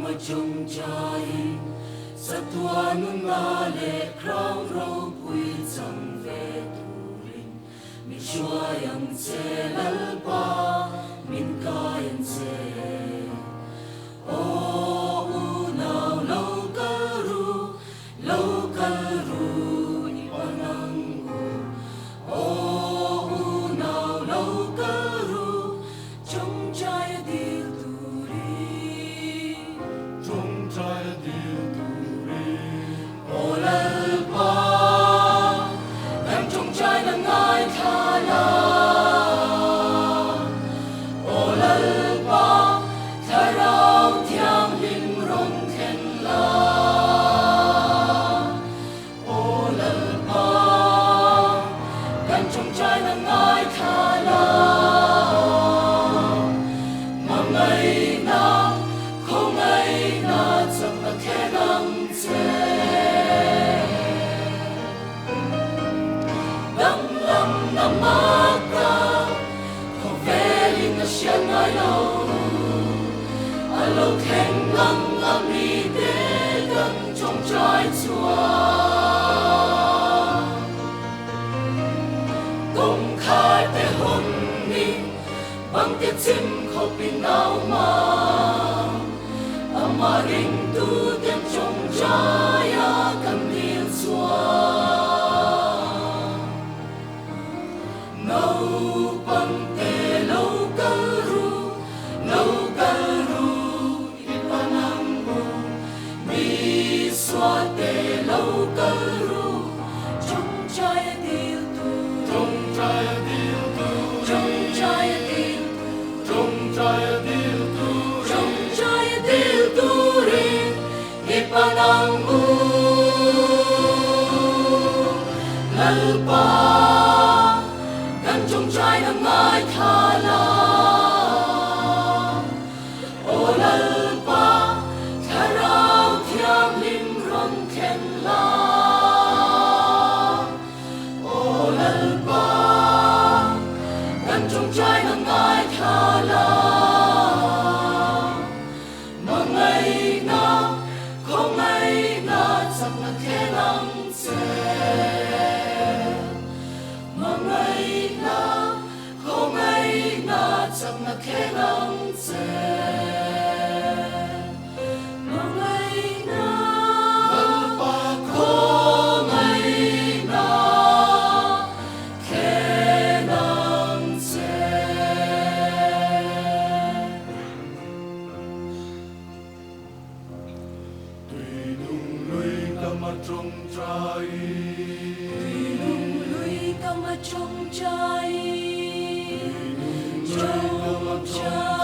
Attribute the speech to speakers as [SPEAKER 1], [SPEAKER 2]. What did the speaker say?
[SPEAKER 1] มาจงใจสัตวานุนาเลคราวเราปุยจังเวตุรินมิชัวยังเจลัลปามินกายังเจโออูนาวโลกรูโลกรูอิปนังกูโออูนาวโลกรูจงใจดิลตูรีจงใจดิลตูรีโอลาปากันจงใจละง่ายทาลาโอลาปาถ้าเราเที่ยงลิมรมเข็นลาโอลาปากันจงใจละง่ายทาลามาไงนาคงไงนาจะมาแค่นังเจดังลำน้ำมากาขอเวลินเชียงไงเราอาโลแข่งงังอามีเดกันจงใจชัวกงขายแต่หนนี้บางเตียจิ้มเขาปีนเอามาอามาริงตูเต็มจงใจกันเดียวชัวno pante lokaru ipanambu mi swate lokaru jong jaya dil tu jong jaya dil tu jong jaya dil tu jong jaya dil tu jong jaya dil tu rin ipanambu lalpaกันจงใจละง่ายทาลาโอลาปาถ้าเราเที่ยงลิมรมเข็นลาโอลาปากันจงใจละง่ายทาลามาไงนาคงไงนาจักมาแค่ลังเจมาไงนาคงไงนาจักมาแค่ลังเจมาไงนาคงไงนาแค่ลังเจตุยลุงลุยกำมาจงใจจงใจจงใจ